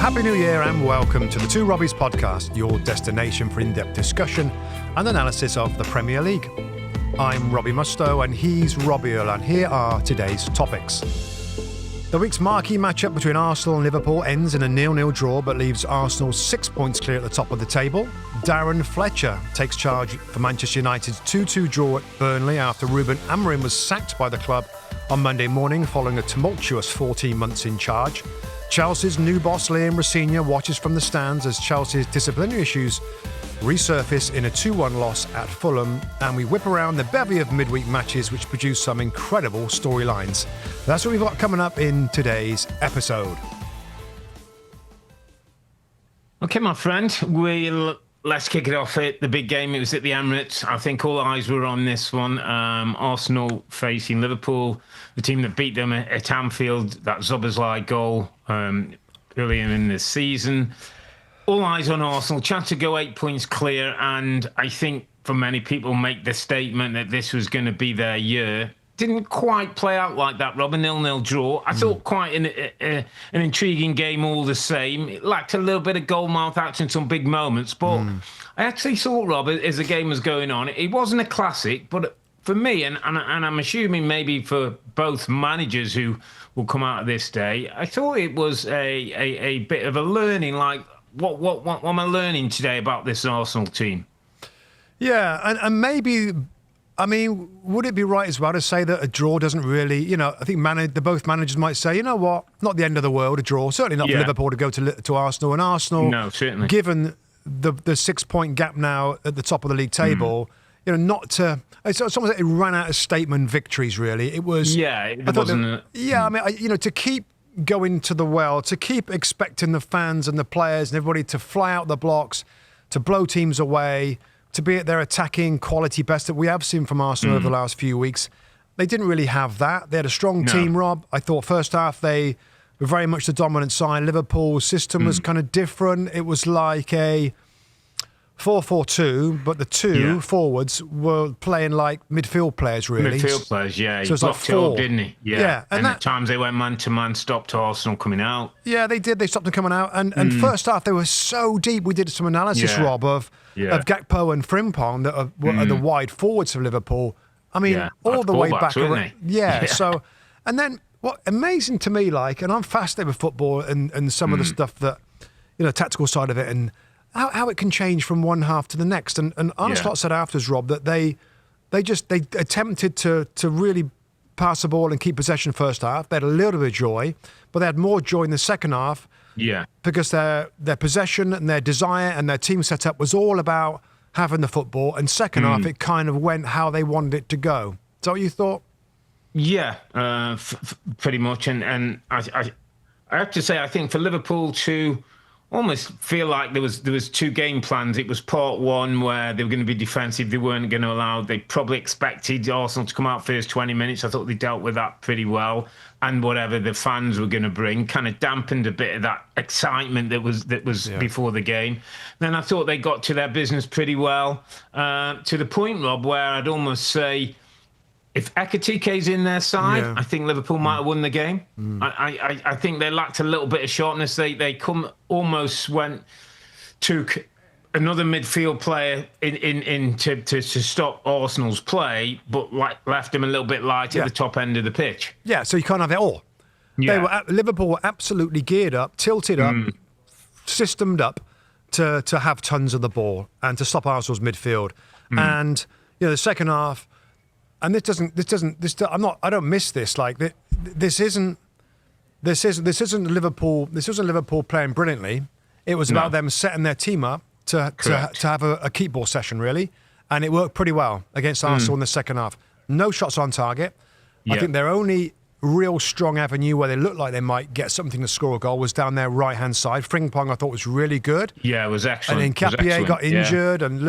Happy New Year and welcome to the Two Robbies podcast, your destination for in-depth discussion and analysis of the Premier League. I'm Robbie Mustoe and he's Robbie Earle, and here are today's topics. The week's marquee matchup between Arsenal and Liverpool ends in a 0-0 draw but leaves Arsenal 6 points clear at the top of the table. Darren Fletcher takes charge for Manchester United's 2-2 draw at Burnley after Ruben Amorim was sacked by the club on Monday morning following a tumultuous 14 months in charge. Chelsea's new boss Liam Rosenior watches from the stands as Chelsea's disciplinary issues resurface in a 2-1 loss at Fulham, and we whip around the bevy of midweek matches which produce some incredible storylines. That's what we've got coming up in today's episode. Okay, my friend, let's kick it off at the big game. It was at the Emirates. I think all eyes were on this one. Arsenal facing Liverpool, the team that beat them at Anfield, that Szoboszlai goal earlier in the season. All eyes on Arsenal, chance to go 8 points clear, and I think for many people make the statement that this was going to be their year. Didn't quite play out like that, Rob. A 0-0 draw. I thought quite an intriguing game all the same. It lacked a little bit of goal-mouth action, some big moments, but I actually thought, Rob, as the game was going on, it wasn't a classic, but for me, and I'm assuming maybe for both managers who will come out of this day, I thought it was a bit of a learning, like, what am I learning today about this Arsenal team? Yeah, and maybe, I mean, would it be right as well to say that a draw doesn't really, I think both managers might say, you know what, not the end of the world, a draw. Certainly not for Liverpool to go to Arsenal. And Arsenal, no, certainly, given the 6 point gap now at the top of the league table, not to, it's almost like it ran out of statement victories, really. It was, to keep going to the well, to keep expecting the fans and the players and everybody to fly out the blocks, to blow teams away, to be at their attacking quality best that we have seen from Arsenal over the last few weeks. They didn't really have that. They had a strong team, Rob. I thought first half they were very much the dominant side. Liverpool's system was kind of different. It was like a 4-4-2, but the two forwards were playing like midfield players, really. Midfield players, yeah. So he blocked it up, didn't he? Yeah. And at times they went man-to-man, stopped Arsenal coming out. Yeah, they did. They stopped them coming out. And first half, they were so deep. We did some analysis, Rob, of Gakpo and Frimpong that are the wide forwards of Liverpool. I mean, all the way back. So, and then what amazing to me, and I'm fascinated with football and some of the stuff that, tactical side of it and how it can change from one half to the next. And Arne Slot said afterwards, Rob, that they attempted to really pass the ball and keep possession first half. They had a little bit of joy, but they had more joy in the second half. Yeah. Because their possession and their desire and their team setup was all about having the football. And second half, it kind of went how they wanted it to go. Is that what you thought? Yeah, pretty much. And I have to say, I think for Liverpool to almost feel like there was two game plans. It was part one where they were going to be defensive. They weren't going to allow. They probably expected Arsenal to come out first 20 minutes. I thought they dealt with that pretty well. And whatever the fans were going to bring kind of dampened a bit of that excitement that was before the game. Then I thought they got to their business pretty well, to the point, Rob, where I'd almost say, if Ekitike's in their side, I think Liverpool might have won the game. I think they lacked a little bit of sharpness. They took another midfield player in to stop Arsenal's play, but left them a little bit light at the top end of the pitch. Yeah, so you can't have it all. Yeah. Liverpool were absolutely geared up, tilted up, systemed up to have tons of the ball and to stop Arsenal's midfield. And the second half. And I don't miss this. This isn't Liverpool. This wasn't Liverpool playing brilliantly. It was about them setting their team up to have a keep ball session, really. And it worked pretty well against Arsenal in the second half. No shots on target. I think their only real strong avenue where they looked like they might get something to score a goal was down their right-hand side. Frimpong, I thought, was really good. Yeah, it was excellent. And then Capier got injured, and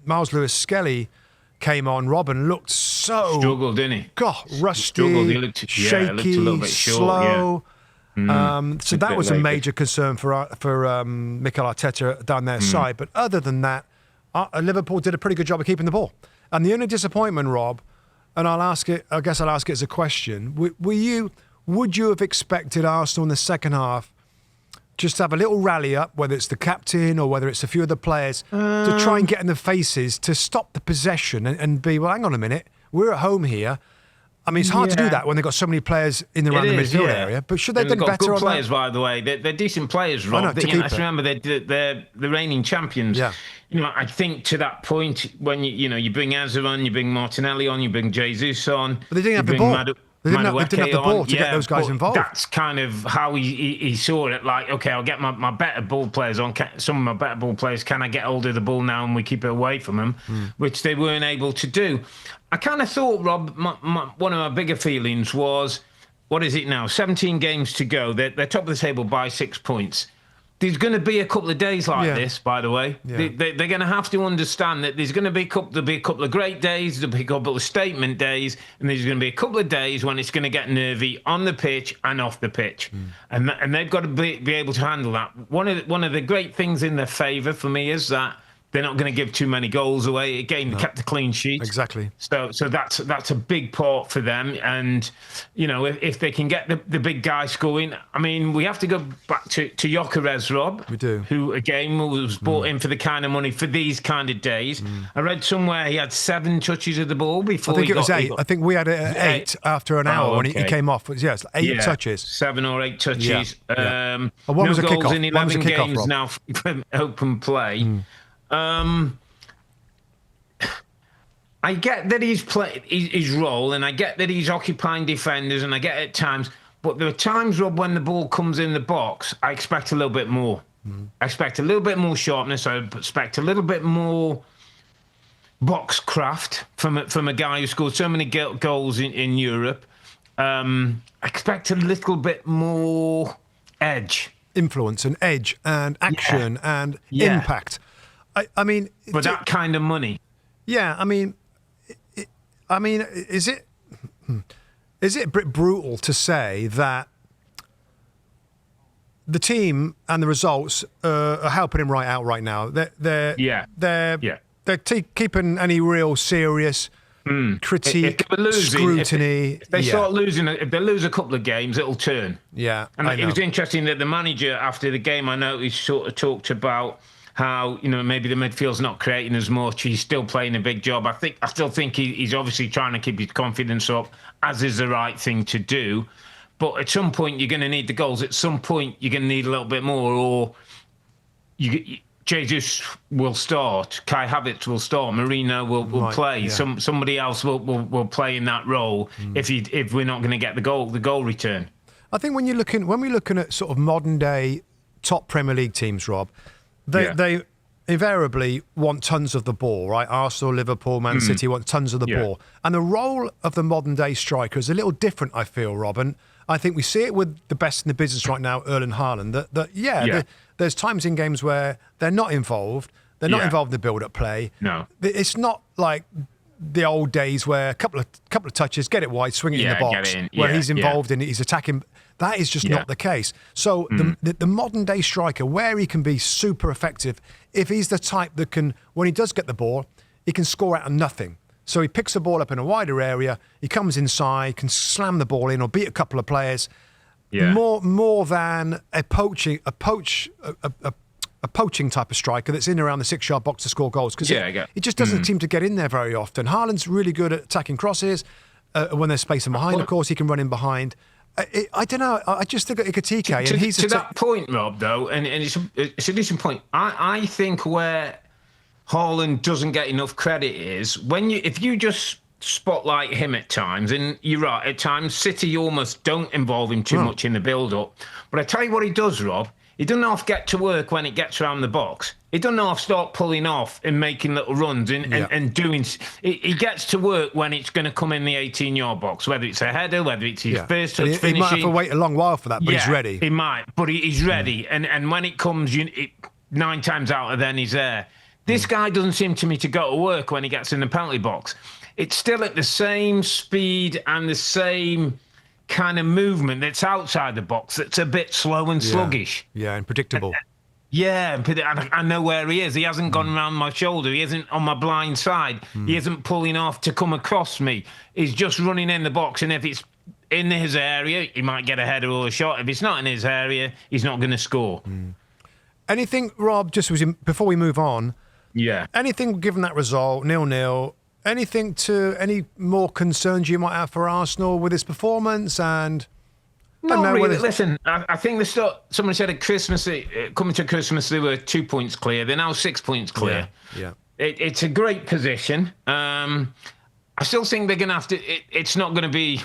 Miles Lewis-Skelly came on. Robin looked so struggled, didn't he? God, rusty, he looked shaky, a little bit short, slow. So that was a major concern for Mikel Arteta down their side. But other than that, Liverpool did a pretty good job of keeping the ball. And the only disappointment, Rob, and I guess I'll ask it as a question: would you have expected Arsenal in the second half just have a little rally up, whether it's the captain or whether it's a few of the players, to try and get in the faces to stop the possession and be, well, hang on a minute, we're at home here. I mean, it's hard to do that when they've got so many players in around the midfield area. But should they have done better good on players, that? by the way. They're decent players, Rob. Let's remember they're the reigning champions. Yeah. I think to that point, when you bring Azar on, you bring Martinelli on, you bring Jesus on. But they didn't have the ball. They didn't have the ball to get those guys involved. That's kind of how he saw it. Like, okay, I'll get my better ball players on. Some of my better ball players, can I get hold of the ball now and we keep it away from them? Which they weren't able to do. I kind of thought, Rob, one of my bigger feelings was, what is it now? 17 games to go. They're top of the table by 6 points. There's going to be a couple of days like this, by the way. Yeah. They're going to have to understand that there's going to be a couple of great days, there'll be a couple of statement days, and there's going to be a couple of days when it's going to get nervy on the pitch and off the pitch. And they've got to be able to handle that. One of the great things in their favour for me is that they're not going to give too many goals away. Again, they kept the clean sheet. Exactly. So that's a big part for them. And, if they can get the big guy scoring, I mean, we have to go back to Gyökeres, Rob. We do. Who, again, was brought in for the kind of money for these kind of days. I read somewhere he had 7 touches of the ball before I think it was 8. I think we had it at 8 after an hour when he came off. Yes, 8 touches. 7 or 8 touches. Yeah. One was a goals kick-off. in 11 games now from open play. I get that he's played his role, and I get that he's occupying defenders, and I get it at times. But there are times, Rob, when the ball comes in the box, I expect a little bit more. I expect a little bit more sharpness. I expect a little bit more box craft from a guy who scored so many goals in Europe. I expect a little bit more edge, influence, and edge, and action, and impact. I mean, for that kind of money. Yeah, I mean, is it a bit brutal to say that the team and the results are helping him right out right now? They're keeping any real serious critique, scrutiny. If they start losing, if they lose a couple of games, it'll turn. Yeah, and it was interesting that the manager after the game, I noticed, sort of talked about how maybe the midfield's not creating as much. He's still playing a big job. I still think he's obviously trying to keep his confidence up, as is the right thing to do. But at some point, you're going to need the goals. At some point, you're going to need a little bit more, or Jesus will start, Kai Havertz will start, Marino will play. Yeah. Somebody else will play in that role if we're not going to get the goal return. I think when we're looking at sort of modern day top Premier League teams, Rob, they invariably want tons of the ball, right? Arsenal, Liverpool, Man City want tons of the ball. And the role of the modern day striker is a little different, I feel, Rob. And I think we see it with the best in the business right now, Erling Haaland, there's times in games where they're not involved. They're not involved in the build-up play. No. It's not like the old days where a couple of touches, get it wide, swing it in the box, where he's involved in it, he's attacking. That is just not the case. So the modern day striker, where he can be super effective, if he's the type that can, when he does get the ball, he can score out of nothing. So he picks the ball up in a wider area, he comes inside, can slam the ball in or beat a couple of players. Yeah. More than a poaching type of striker that's in around the 6-yard box to score goals, because it just doesn't seem to get in there very often. Haaland's really good at attacking crosses. When there's space in behind, of course, he can run in behind. I don't know. I just think Ekitike, and he's to that point, Rob. Though, and it's a decent point. I think where Haaland doesn't get enough credit is if you just spotlight him at times, and you're right, at times City almost don't involve him too much in the build-up. But I tell you what he does, Rob. He doesn't half get to work when it gets around the box. He doesn't half start pulling off and making little runs and doing. He gets to work when it's going to come in the 18-yard box, whether it's a header, whether it's his first touch finishing. He might have to wait a long while for that, but he's ready. He might, but he's ready. And when it comes, 9 times out of 10, he's there. This guy doesn't seem to me to go to work when he gets in the penalty box. It's still at the same speed and the same kind of movement that's outside the box that's a bit slow and sluggish. Yeah, and predictable. I know where he is. He hasn't gone around my shoulder. He isn't on my blind side. He isn't pulling off to come across me. He's just running in the box, and if it's in his area, he might get a header or a shot. If it's not in his area, he's not going to score. Anything, Rob, just before we move on, anything given that result, 0-0, any more concerns you might have for Arsenal with his performance? And not really. Listen, I think someone said at Christmas, coming to Christmas, they were 2 points clear. They're now 6 points clear. Yeah. It's a great position. I still think they're going to have to. It's not going to be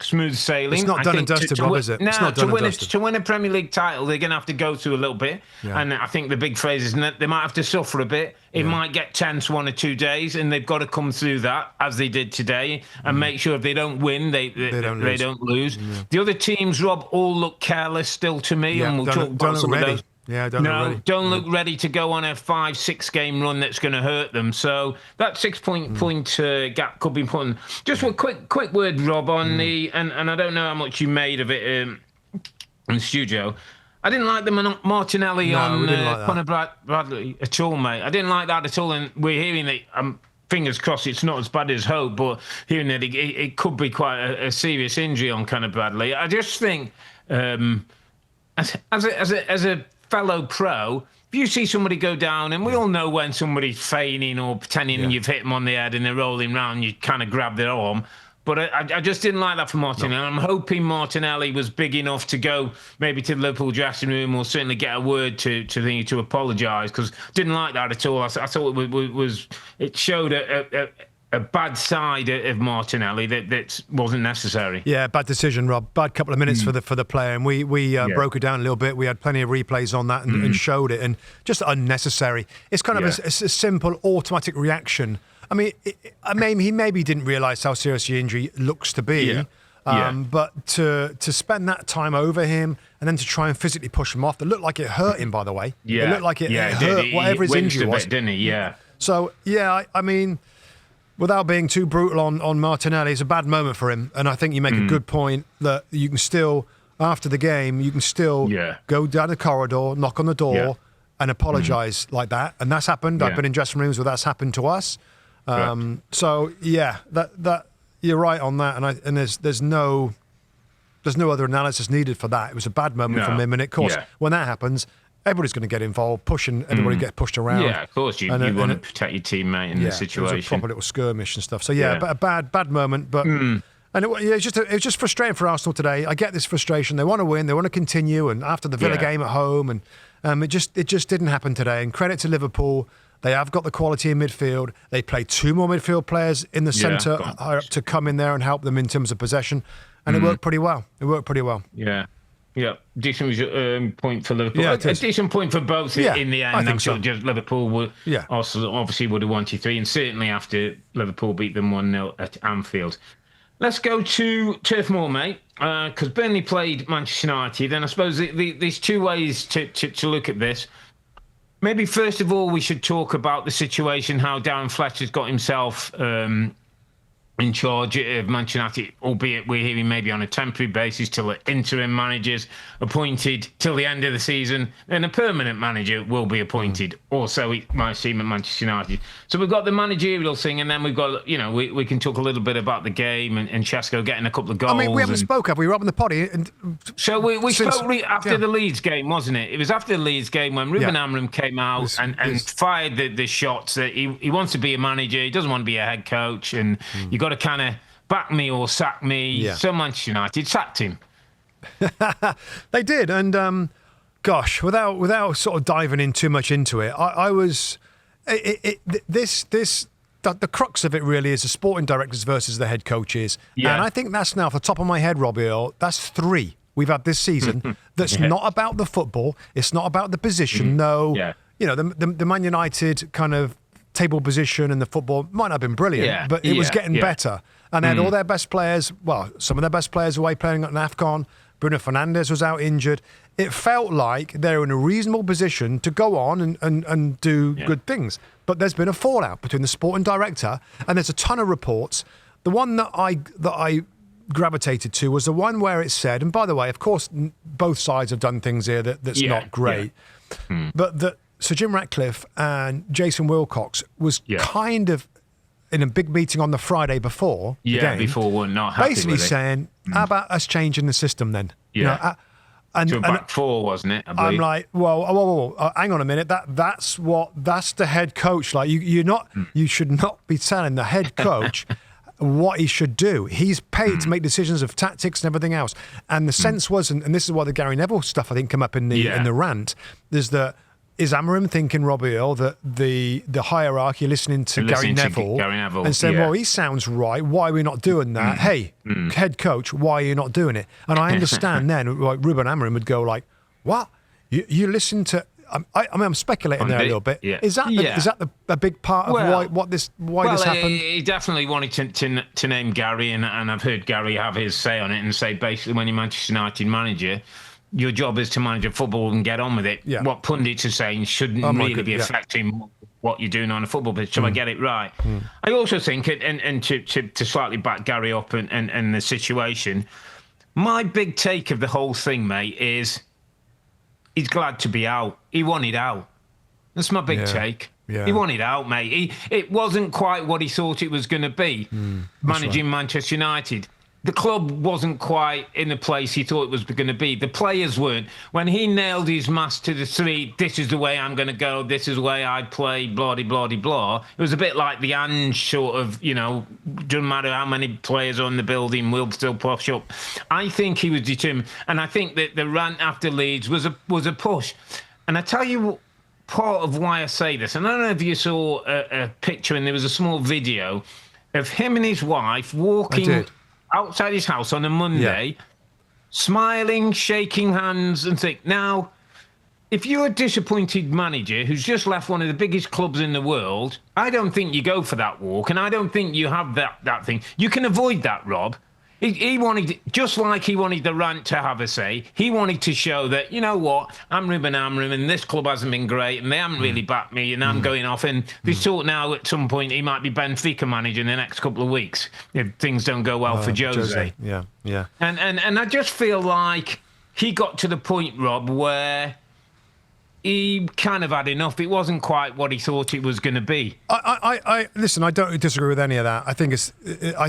smooth sailing. It's not done and dusted, Rob, is it? No, to win a Premier League title, they're going to have to go through a little bit. Yeah. And I think the big phrase is they might have to suffer a bit. It might get tense 1 or 2 days, and they've got to come through that, as they did today, and make sure if they don't win, they don't lose. Yeah. The other teams, Rob, all look careless still to me, and we'll talk about some of those. Yeah, don't look ready to go on a 5-6 game run that's going to hurt them. So that 6 point gap could be important. Just a quick word, Rob, on the and I don't know how much you made of it in the studio. I didn't like the Martinelli on Conor Bradley at all, mate. I didn't like that at all. And we're hearing that. Fingers crossed, it's not as bad as hope, but hearing that it could be quite a serious injury on Conor Bradley. I just think as a fellow pro, if you see somebody go down, and we all know when somebody's feigning or pretending you've hit them on the head and they're rolling round, you kind of grab their arm. But I just didn't like that for Martinelli. No. I'm hoping Martinelli was big enough to go maybe to the Liverpool dressing room or certainly get a word to apologise, because didn't like that at all. I thought it showed a bad side of Martinelli that wasn't necessary. Yeah, bad decision, Rob. Bad couple of minutes for the player, and we broke it down a little bit. We had plenty of replays on that and showed it, and just unnecessary. It's kind of a simple automatic reaction. I mean, he maybe didn't realise how serious the injury looks to be, but to spend that time over him and then to try and physically push him off, it looked like it hurt him, by the way. Yeah. It looked like it hurt, whatever his injury was. Didn't he? Yeah. So, I mean, without being too brutal on Martinelli, it's a bad moment for him. And I think you make a good point that you can still, after the game, go down the corridor, knock on the door and apologise like that. And that's happened. I've been in dressing rooms where that's happened to us. So that you're right on that. And there's no other analysis needed for that. It was a bad moment from him. And of course, when that happens, everybody's going to get involved, everybody get pushed around. Yeah, of course. You want to protect your teammate in this situation. It was a proper little skirmish and stuff. So but a bad moment. But and it was just frustrating for Arsenal today. I get this frustration. They want to win. They want to continue. And after the Villa game at home, and it just didn't happen today. And credit to Liverpool. They have got the quality in midfield. They play 2 more midfield players in the centre to come in there and help them in terms of possession. And it worked pretty well. Yeah. Yeah, decent point for Liverpool. Yeah, a decent point for both in the end. I think so. Just Liverpool obviously would have wanted 3, and certainly after Liverpool beat them 1-0 at Anfield. Let's go to Turf Moor, mate, because Burnley played Manchester United, and I suppose there's 2 ways to look at this. Maybe first of all, we should talk about the situation, how Darren Fletcher's got himself in charge of Manchester United, albeit we're hearing maybe on a temporary basis till the interim manager's appointed till the end of the season, and a permanent manager will be appointed. Also, it might seem at Manchester United. So we've got the managerial thing, and then we've got, we can talk a little bit about the game and Chesko getting a couple of goals. I mean, we haven't spoke, have we, Rob, in the potty? So we spoke after the Leeds game, wasn't it? It was after the Leeds game when Ruben Amorim came out and fired the shots that he wants to be a manager, he doesn't want to be a head coach, and you got to kind of back me or sack me. Yeah. So Manchester United sacked him. They did, and without sort of diving in too much into it, I was the crux of it really is the sporting directors versus the head coaches, and I think that's now off the top of my head, Robbie Earle, that's 3 we've had this season. That's not about the football. It's not about the position. The Man United kind of table position in the football might not have been brilliant, but it was getting better. And they had all their best players, some of their best players away playing at an AFCON. Bruno Fernandes was out injured. It felt like they were in a reasonable position to go on and do good things. But there's been a fallout between the sporting director, and there's a ton of reports. The one that I gravitated to was the one where it said, and by the way, of course, both sides have done things here that's not great, but that Sir Jim Ratcliffe and Jason Wilcox was kind of in a big meeting on the Friday before the game, before we're not happy basically with it. saying how about us changing the system then? Yeah. To a back four, wasn't it? I believe. I'm like, whoa, hang on a minute. That's the head coach. Like you should not be telling the head coach what he should do. He's paid to make decisions of tactics and everything else. And the sense was, and this is why the Gary Neville stuff I think come up in the rant, is Amorim thinking, Robbie Earle, that the hierarchy listening to Gary Neville and saying, well, he sounds right. Why are we not doing that? Hey, head coach, why are you not doing it? And I understand then, like Ruben Amorim would go like, what? You listen to... I'm speculating there a little bit. Yeah. Is that a big part of why this happened? He definitely wanted to name Gary, and I've heard Gary have his say on it and say basically when you're Manchester United manager, your job is to manage a football and get on with it. Yeah. What pundits are saying shouldn't really be affecting what you're doing on a football pitch. So I get it right. I also think, and to slightly back Gary up and the situation, my big take of the whole thing, mate, is he's glad to be out. He wanted out. That's my big take. Yeah. He wanted out, mate. It wasn't quite what he thought it was going to be, managing Manchester United. The club wasn't quite in the place he thought it was going to be. The players weren't. When he nailed his mast to the street, this is the way I'm going to go, this is the way I play, blah, blah, blah, blah. It was a bit like the Ange sort of, doesn't matter how many players are in the building, we'll still push up. I think he was determined. And I think that the rant after Leeds was a push. And I tell you part of why I say this, and I don't know if you saw a picture, and there was a small video of him and his wife walking outside his house on a Monday, smiling, shaking hands, and think, now, if you're a disappointed manager who's just left one of the biggest clubs in the world, I don't think you go for that walk, and I don't think you have that thing. You can avoid that, Rob. He wanted, just like he wanted the rant to have a say, he wanted to show that, you know what, I'm Ruben Amorim and this club hasn't been great and they haven't really backed me and I'm going off. And there's talk now at some point he might be Benfica manager in the next couple of weeks if things don't go well for Jose. Yeah. And I just feel like he got to the point, Rob, where he kind of had enough. It wasn't quite what he thought it was going to be. I listen, I don't disagree with any of that. I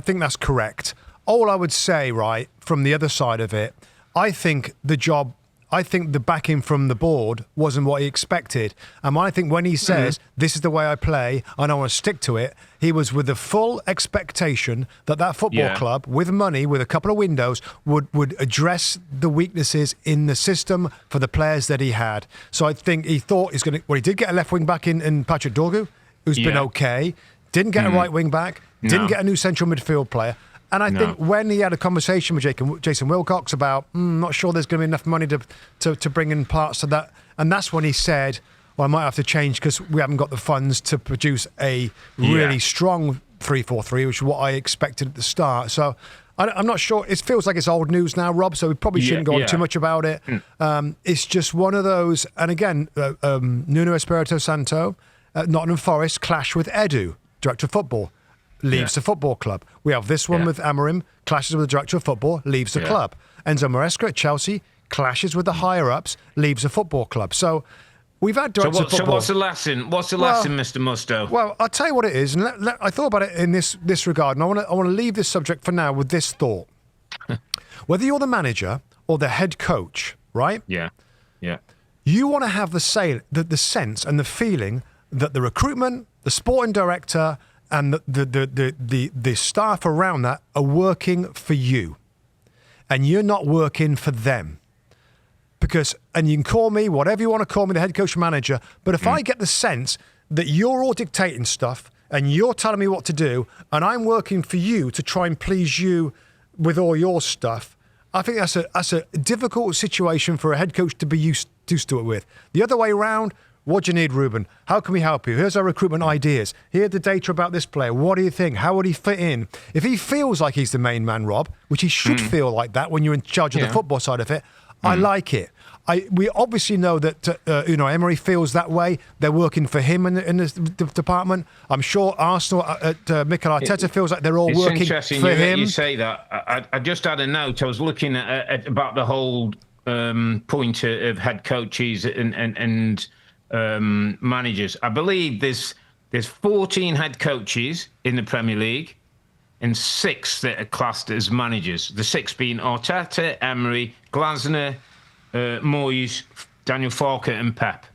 think that's correct. All I would say, right, from the other side of it, I think the backing from the board wasn't what he expected. And I think when he says, this is the way I play and I want to stick to it, he was with the full expectation that football club, with money, with a couple of windows, would address the weaknesses in the system for the players that he had. So I think he thought he's going to... Well, he did get a left wing back in Patrick Dorgu, who's been okay. Didn't get a right wing back. Didn't get a new central midfield player. And I think when he had a conversation with Jason Wilcox about, not sure there's going to be enough money to bring in parts of that, and that's when he said, well, I might have to change because we haven't got the funds to produce a really strong 3-4-3, which is what I expected at the start. So I'm not sure. It feels like it's old news now, Rob, so we probably shouldn't go on too much about it. It's just one of those, and again, Nuno Espirito Santo at Nottingham Forest clash with Edu, director of football. Leaves the football club. We have this one with Amorim, clashes with the director of football, leaves the club. Enzo Maresca at Chelsea, clashes with the higher-ups, leaves the football club. So we've had directors of football. So what's the lesson? What's the lesson, Mr. Mustoe? Well, I'll tell you what it is. And I thought about it in this regard, and I want to leave this subject for now with this thought. Whether you're the manager or the head coach, right? Yeah. You want to have the sense and the feeling that the recruitment, the sporting director, and the staff around that are working for you. And you're not working for them. And you can call me whatever you want to call me, the head coach manager, but if I get the sense that you're all dictating stuff and you're telling me what to do and I'm working for you to try and please you with all your stuff, I think that's a difficult situation for a head coach to be used to it with. The other way around, what do you need, Ruben? How can we help you? Here's our recruitment ideas. Here's the data about this player. What do you think? How would he fit in? If he feels like he's the main man, Rob, which he should feel like that when you're in charge of the football side of it, I like it. We obviously know that Emery feels that way. They're working for him in the department. I'm sure Arsenal Mikel Arteta feels like they're all working for him. You say that. I just had a note. I was looking at about the whole point of head coaches and managers. I believe there's 14 head coaches in the Premier League, and 6 that are classed as managers. The 6 being Arteta, Emery, Glasner, Moyes, Daniel Farke, and Pep.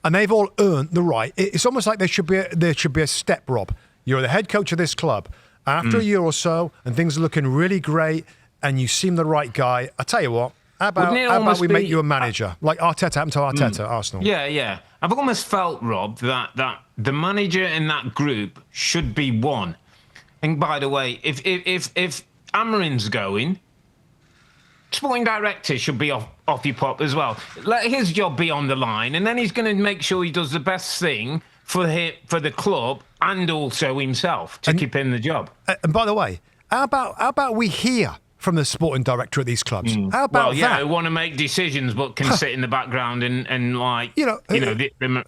And they've all earned the right. It's almost like there should be a step, Rob. You're the head coach of this club. After a year or so, and things are looking really great, and you seem the right guy, I tell you what, how about we make you a manager? Like Arteta happened to Arteta at Arsenal. Yeah. I've almost felt, Rob, that the manager in that group should be one. And by the way, if Amorim's going, sporting director should be off your pop as well. Let his job be on the line, and then he's going to make sure he does the best thing for the club and also himself to keep in the job. And by the way, how about we hear from the sporting director at these clubs? How about that? They want to make decisions, but can sit in the background and like the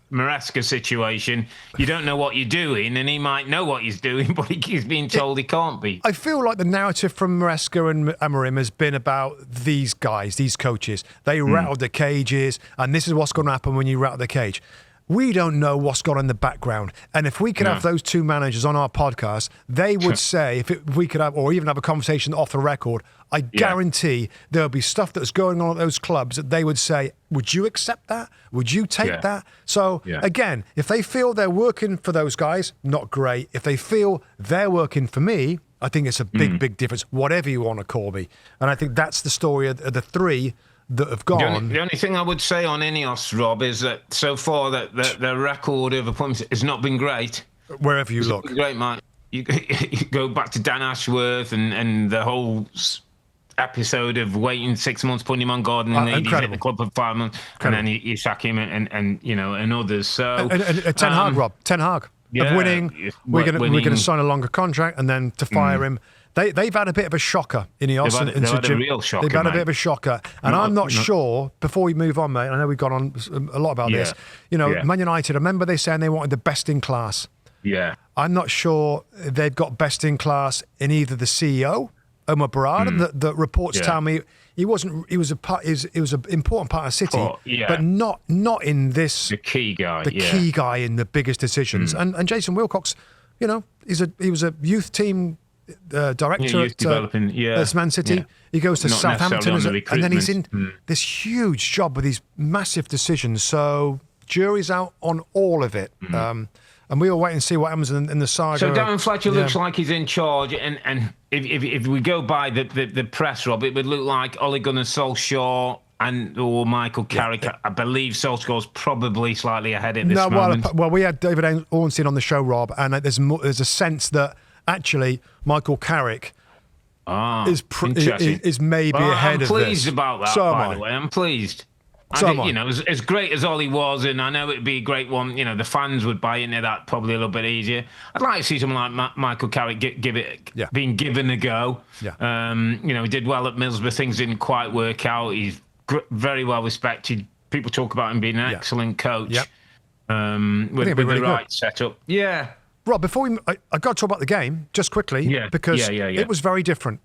Maresca situation. You don't know what you're doing, and he might know what he's doing, but he's being told he can't be. I feel like the narrative from Maresca and Amorim has been about these guys, these coaches. They rattled the cages, and this is what's going to happen when you rattle the cage. We don't know what's gone on in the background. And if we could have those two managers on our podcast, they would say, if we could have, or even have a conversation off the record, I guarantee there'll be stuff that's going on at those clubs that they would say, would you accept that? Would you take that? So again, if they feel they're working for those guys, not great. If they feel they're working for me, I think it's a big difference, whatever you want to call me. And I think that's the story of the 3 that have gone. The only thing I would say on Ineos, Rob, is that so far that their record of appointments has not been great. Wherever you look. Great, mate. You go back to Dan Ashworth and the whole episode of waiting 6 months, putting him on guard, and then he's at the club for 5 months, and then you sack him and others. So and Ten Hag, Rob, Ten Hag of winning. We're going to sign a longer contract, and then to fire him. They've had a bit of a shocker in Ineos. They've had a real shocker. They've had a bit of a shocker. And I'm not sure, before we move on, mate, I know we've gone on a lot about this. Man United, I remember they saying they wanted the best in class. Yeah. I'm not sure they've got best in class in either the CEO, Omar Barad, the reports tell me he was an important part of City, but not in this. The key guy. Key guy in the biggest decisions. And Jason Wilcox, he was a youth team director at Man City. Yeah. He goes to Southampton and then he's in this huge job with these massive decisions. So jury's out on all of it. And we will wait and see what happens in the saga. So Darren Fletcher looks like he's in charge, and if we go by the press, Rob, it would look like Ole Gunnar Solskjaer or Michael Carrick. I believe Solskjaer's probably slightly ahead at this moment. Well, we had David Ornstein on the show, Rob, and there's a sense that actually Michael Carrick is maybe ahead of this. I'm pleased about that, by the way. I'm pleased. As great as Ollie was, and I know it'd be a great one, the fans would buy into that probably a little bit easier. I'd like to see someone like Michael Carrick being given a go. Yeah. He did well at Middlesbrough. Things didn't quite work out. He's very well respected. People talk about him being an excellent coach. Yep. With the right setup. Yeah. Rob, before I got to talk about the game just quickly because it was very different,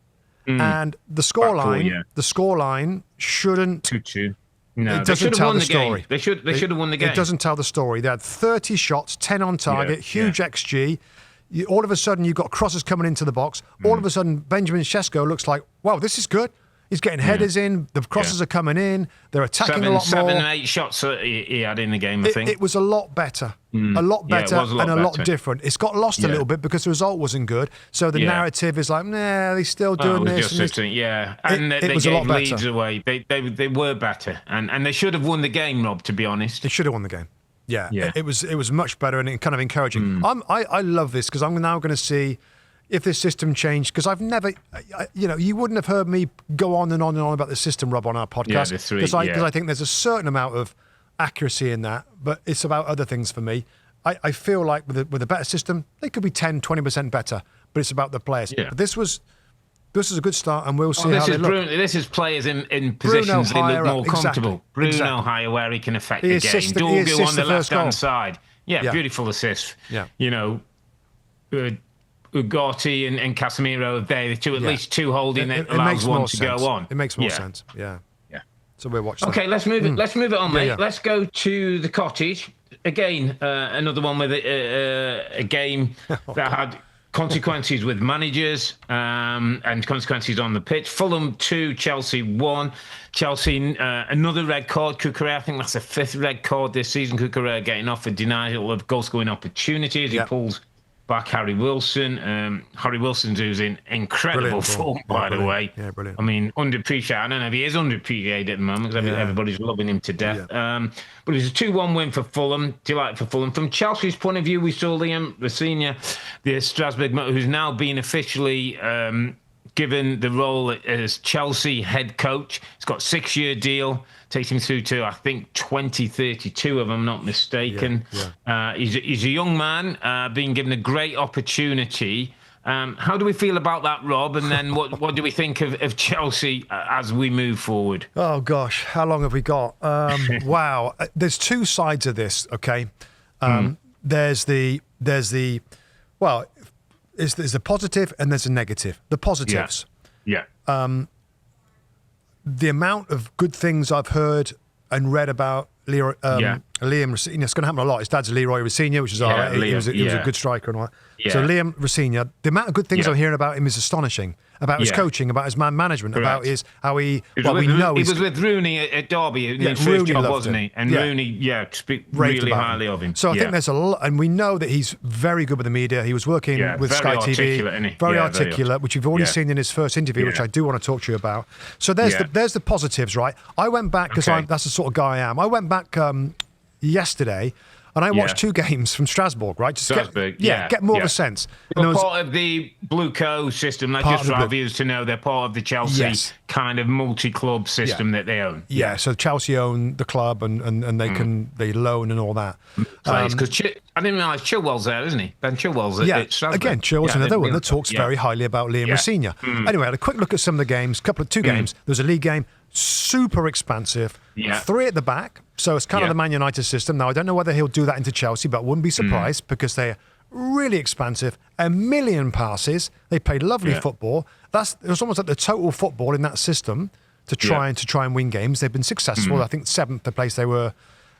and the scoreline shouldn't. 2-2. No, it doesn't tell the story. They should have won the game. It doesn't tell the story. They had 30 shots, 10 on target, huge XG. All of a sudden, you've got crosses coming into the box. All of a sudden, Benjamin Sesko looks like, wow, this is good. He's getting headers in. The crosses are coming in. They're attacking a lot more. 7 or 8 shots he had in the game, I think. It was a lot better. A lot better and a lot different. It's got lost a little bit because the result wasn't good. So the narrative is like, they're still doing this. And they gave Leeds away. They were better. And they should have won the game, Rob, to be honest. They should have won the game. Yeah. It was much better and kind of encouraging. I love this because I'm now going to see if this system changed, because I've never, you wouldn't have heard me go on and on and on about the system, Rob, on our podcast, because I think there's a certain amount of accuracy in that, but it's about other things for me. I feel like with a better system, they could be 10, 20% better, but it's about the players. Yeah. But this was a good start, and we'll see how they look. This is players in positions they look more comfortable. Bruno higher where he can affect the game. Dorgu on the left-hand side. Yeah, beautiful assist. Yeah. Ugarte and Casemiro, they're at least two holding it allows one to go on. It makes more sense. Yeah. So we'll watch that. Okay, let's move it. Let's move it on, mate. Let's go to the Cottage again. Another one with a game that had consequences with managers and consequences on the pitch. Fulham 2, Chelsea 1. Chelsea, another red card. Cucurella, I think that's the 5th red card this season. Cucurella getting off for denial of goal-scoring opportunities. He pulls back Harry Wilson. Harry Wilson, who's in incredible form, by the way. Yeah, brilliant. I mean, underappreciated. I don't know if he is underappreciated at the moment because everybody's loving him to death. Yeah. But it was a 2-1 win for Fulham. Delight for Fulham. From Chelsea's point of view, we saw Liam Rosenior, the Strasbourg, who's now been officially given the role as Chelsea head coach. He's got a 6-year deal. Takes him through to, I think, 2032, if I'm not mistaken. He's a young man being given a great opportunity. How do we feel about that, Rob? And then what do we think of Chelsea as we move forward? Oh, gosh. How long have we got? Wow. There's two sides of this, okay? There's the positive and there's a negative. The positives. The amount of good things I've heard and read about Liam Rosenior, it's going to happen a lot. His dad's Leroy Rosenior, which is all right. He was a good striker and all that. So Liam Rosenior, the amount of good things I'm hearing about him is astonishing. About his coaching, about his man management, about how he was with Rooney at Derby in his first job, wasn't he? And Rooney, speak really highly of him. So I think there's a lot, and we know that he's very good with the media. He was working with Sky TV, very articulate, which you've already seen in his first interview, which I do want to talk to you about. So there's the positives, right? I went back because that's the sort of guy I am. I went back yesterday. And I watched 2 games from Strasbourg, right? Just get more of a sense. They're part of the Blue Co system. Like just for our viewers to know, they're part of the Chelsea kind of multi-club system that they own. Yeah, so Chelsea own the club and they loan and all that. Because I didn't realise Chilwell's there, isn't he? Ben Chilwell's at Strasbourg. Again, Chilwell's another one that talks very highly about Liam Rosenior. Anyway, I had a quick look at some of the games, 2 games. There was a league game, super expansive, 3 at the back. So it's kind of the Man United system. Now, I don't know whether he'll do that into Chelsea, but I wouldn't be surprised because they're really expansive. 1 million passes. They played lovely football. It was almost like the total football in that system to try and win games. They've been successful. I think 7th the place they were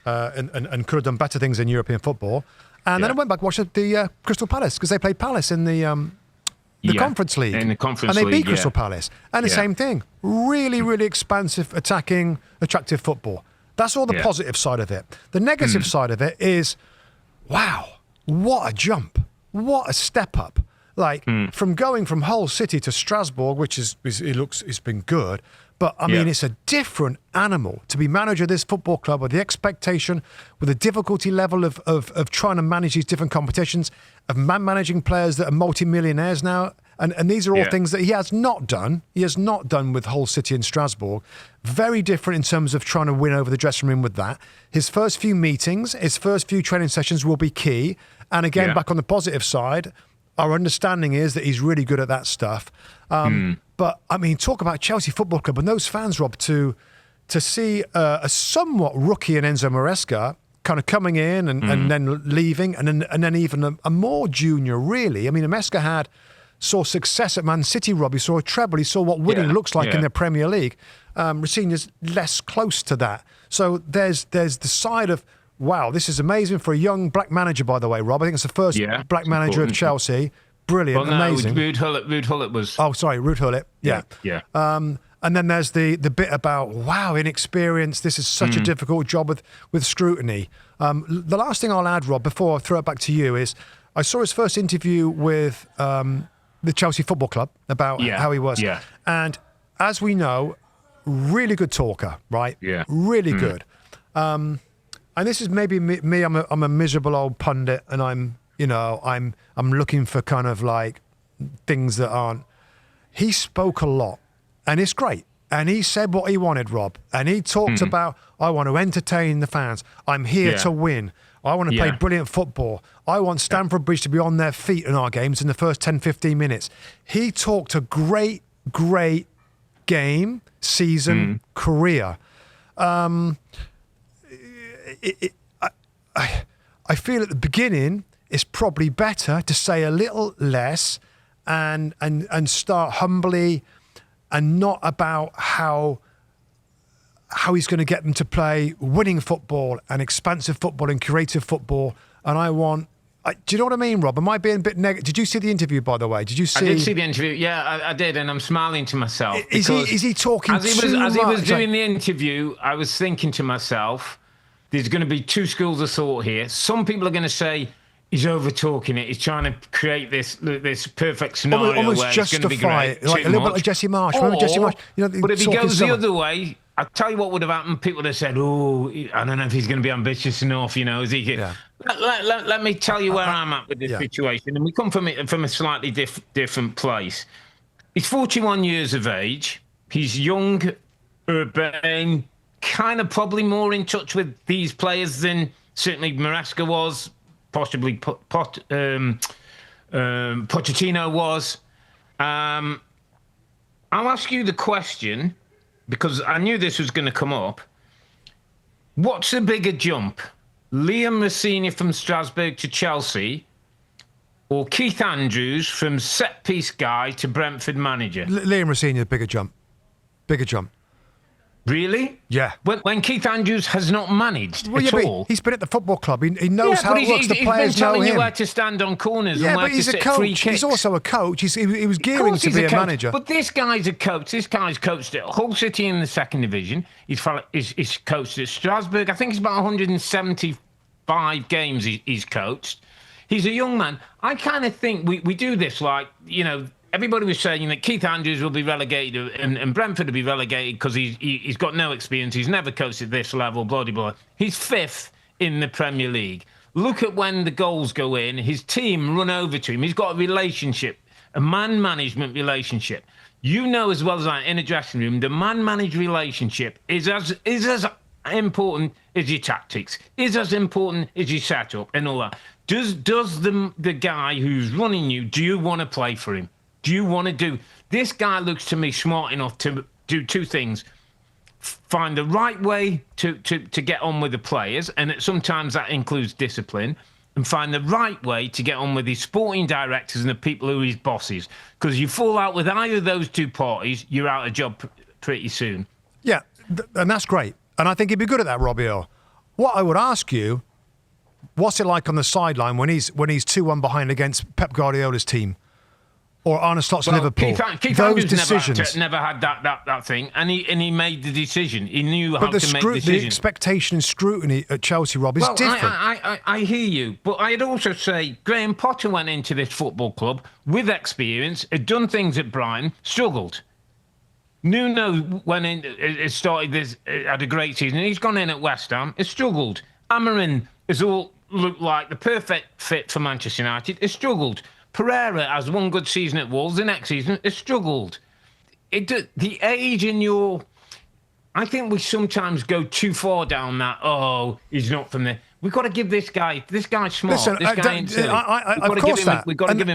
and could have done better things in European football. And then I went back and watched the Crystal Palace because they played Palace in the Conference League. In the Conference League, and they beat Crystal Palace. And the same thing. Really, really expansive, attacking, attractive football. That's all the positive side of it. The negative side of it is, wow, what a jump. What a step up. Like, from going from Hull City to Strasbourg, which it's been good, but I mean, it's a different animal to be manager of this football club with the expectation, with the difficulty level of trying to manage these different competitions, of managing players that are multi-millionaires now. And these are all things that he has not done. He has not done with Hull City and Strasbourg. Very different in terms of trying to win over the dressing room with that. His first few meetings, his first few training sessions will be key. And again, back on the positive side, our understanding is that he's really good at that stuff. But, I mean, talk about Chelsea Football Club and those fans, Rob, to see a somewhat rookie in Enzo Maresca kind of coming in and then leaving and then even a more junior, really. I mean, Maresca saw success at Man City, Rob. He saw a treble. He saw what winning looks like in the Premier League. Rosenior's less close to that. So there's the side of, wow, this is amazing for a young black manager, by the way, Rob. I think it's the first black manager of Chelsea. Brilliant, amazing. Ruud Gullit was... Oh, sorry, Ruud Gullit. Yeah. And then there's the bit about, wow, inexperience. This is such a difficult job with scrutiny. The last thing I'll add, Rob, before I throw it back to you is I saw his first interview with the Chelsea Football Club about how he was. Yeah. And as we know, really good talker, right? Yeah. Really good. And this is maybe me. I'm a miserable old pundit, and I'm looking for kind of like things that aren't. He spoke a lot, and it's great. And he said what he wanted, Rob. And he talked about, I want to entertain the fans. I'm here to win. I want to play brilliant football. I want Stamford Bridge to be on their feet in our games in the first 10, 15 minutes. He talked a great, great game, season, career. I feel at the beginning it's probably better to say a little less and start humbly and not about how he's going to get them to play winning football and expansive football and creative football. And I want Do you know what I mean, Rob? Am I being a bit negative? Did you see the interview, by the way? Did you see? I did see the interview. Yeah, I did, and I'm smiling to myself. Is he talking as he was, too as he was much? doing the interview, I was thinking to myself, there's going to be two schools of thought here. Some people are going to say he's over talking it. He's trying to create this perfect scenario almost where it's going to be justify great. it, like a little bit like Jesse Marsh. Remember Jesse Marsh? But if he goes the other way, I'll tell you what would have happened. People would have said, "Oh, I don't know if he's going to be ambitious enough." Is he? Yeah. Let me tell you where I'm at with this situation, and we come from a slightly different place. He's 41 years of age. He's young, urbane, kind of probably more in touch with these players than certainly Maresca was, possibly Pochettino was. I'll ask you the question, because I knew this was going to come up. What's the bigger jump? Liam Rosenior from Strasbourg to Chelsea, or Keith Andrews from set-piece guy to Brentford manager? Liam Rosenior, bigger jump. Bigger jump. Really? Yeah. When Keith Andrews has not managed at all. He's been at the football club. He knows how it works. The players know him. He's been telling you where to stand on corners and where to sit free kicks. He's also a coach. He was gearing to be a manager. But this guy's a coach. This guy's coached at Hull City in the second division. He's coached at Strasbourg. I think it's about 175 games he's coached. He's a young man. I kind of think we do this everybody was saying that Keith Andrews will be relegated and Brentford will be relegated because he's got no experience. He's never coached at this level, blah, blah, blah. He's fifth in the Premier League. Look at when the goals go in. His team run over to him. He's got a relationship, a man-management relationship. You know as well as I, in a dressing room, the man-managed relationship is as important as your tactics, is as important as your setup and all that. Does the guy who's running you, do you want to play for him? Do you want to do... This guy looks to me smart enough to do two things. Find the right way to get on with the players, and sometimes that includes discipline, and find the right way to get on with his sporting directors and the people who are his bosses. Because you fall out with either of those two parties, you're out of job pretty soon. Yeah, and that's great. And I think he'd be good at that, Robbie Earle. What I would ask you, what's it like on the sideline when he's 2-1 behind against Pep Guardiola's team? Or Arne Slot's Liverpool. Keith those Andrews decisions never had that thing, and he made the decision. He knew how to make decisions. The expectation and scrutiny at Chelsea, Rob, is different. I hear you, but I'd also say Graham Potter went into this football club with experience, had done things at Brighton, struggled. Nuno went in, had a great season. He's gone in at West Ham, has struggled. Amorim has all looked like the perfect fit for Manchester United, has struggled. Pereira has one good season at Wolves. The next season has struggled. The age in your... I think we sometimes go too far down that, he's not from there. We've got to give this guy... This guy's smart. Listen, this guy ain't silly. We've got to give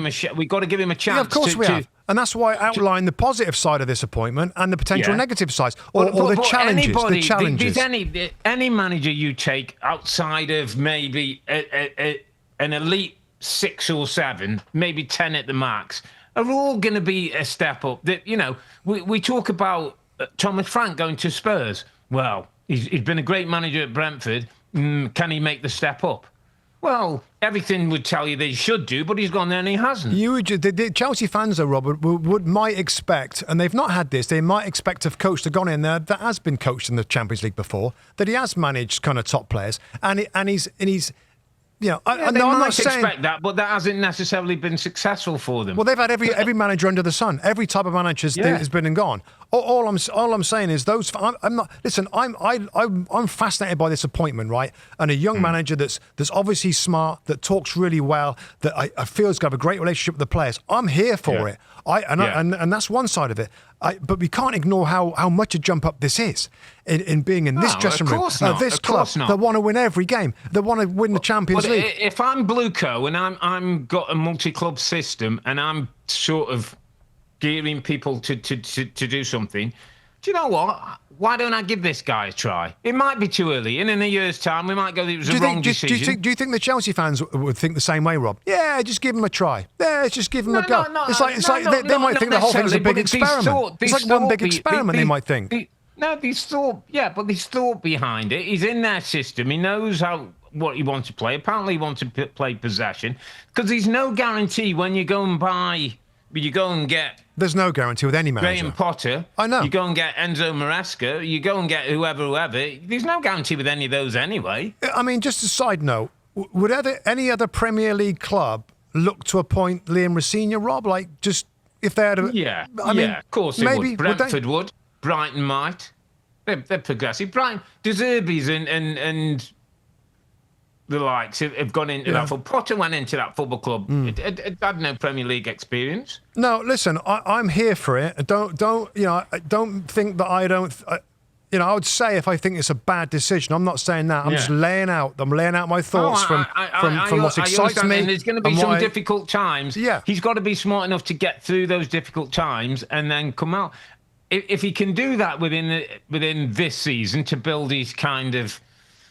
him a chance. Yeah, of course we have. And that's why I outlined the positive side of this appointment and the potential negative sides, or the challenges. Any manager you take outside of maybe an elite 6 or 7, maybe 10 at the max, are all going to be a step up. We talk about Thomas Frank going to Spurs. Well, he's been a great manager at Brentford. Can he make the step up? Well, everything would tell you that he should do, but he's gone there and he hasn't. The Chelsea fans, though, Robert, might expect, and they've not had this, they might expect a coach to have gone in there that has been coached in the Champions League before, that he has managed kind of top players, and he's they might expect that, but that hasn't necessarily been successful for them. Well, they've had every manager under the sun. Every type of manager has been and gone. All I'm saying is those. I'm not. Listen, I'm fascinated by this appointment, right? And a young manager that's obviously smart, that talks really well, that I feel has got a great relationship with the players. I'm here for it. And that's one side of it. But we can't ignore how much a jump up this is in being in this dressing room, this club. They want to win every game. They want to win the Champions League. If I'm Blueco and I'm got a multi-club system and I'm sort of gearing people to do something, do you know what? Why don't I give this guy a try? It might be too early. And in a year's time, we might go, it was a wrong decision. Do you think the Chelsea fans would think the same way, Rob? Yeah, just give him a try. Yeah, just give him a go. It's like they might think the whole thing's a big experiment. It's like one big experiment, they might think. There's thought behind it. He's in their system. He knows what he wants to play. Apparently, he wants to play possession because there's no guarantee when you go and buy. You go and get. There's no guarantee with any manager. Graham Potter. I know. You go and get Enzo Maresca. You go and get whoever. There's no guarantee with any of those anyway. I mean, just a side note: would any other Premier League club look to appoint Liam Rosenior, Rob? Like, just if they had a. I mean, of course they maybe, would. Brentford would. Brighton might. They're progressive. Brighton, De Zerbi's and the likes have gone into that football. Potter went into that football club. It had no Premier League experience. No, listen, I'm here for it. Don't don't think that I don't. I would say if I think it's a bad decision. I'm not saying that. I'm just laying out. I'm laying out my thoughts from what excites me. And there's going to be some difficult times. Yeah, he's got to be smart enough to get through those difficult times and then come out. If he can do that within this season to build his kind of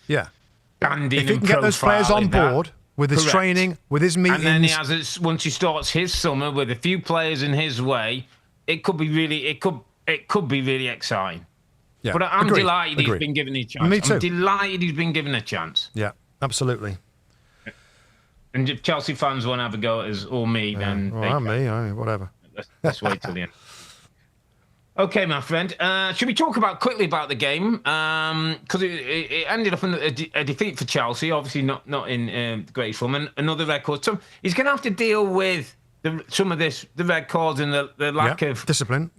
standing, if he can get those players on board with his training, with his meetings, and then once he starts his summer with a few players in his way, it could be really exciting. Yeah, but I'm delighted he's been given a chance. Me too. I'm delighted he's been given a chance. Yeah, absolutely. And if Chelsea fans want to have a go at us or me, then whatever. Let's wait till the end. Okay, my friend. Should we talk quickly about the game? Because it ended up in a defeat for Chelsea. Obviously, not in great form. And another red card. So he's going to have to deal with some of the red cards and the lack of discipline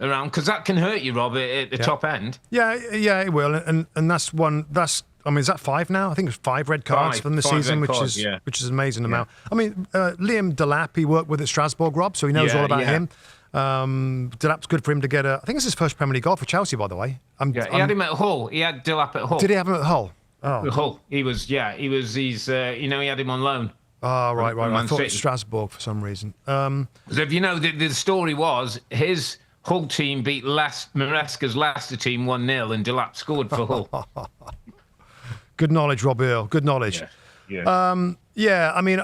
around, because that can hurt you, Rob, at the top end. Yeah, it will. And that's one. I mean, is that 5 now? I think it's 5 red cards from the season, which is an amazing amount. I mean, Liam Delap, he worked with at Strasbourg, Rob, so he knows all about him. Delap's good for him to get I think it's his first Premier League goal for Chelsea, by the way. He had him at Hull. He had Delap at Hull. Did he have him at Hull? Oh, at Hull. He had him on loan. Oh, right. I thought it was Strasbourg for some reason. So if you know, the story was his Hull team beat Maresca's Leicester team 1-0, and Delap scored for Hull. Good knowledge, Robbie Earle. Good knowledge. Yeah. I mean,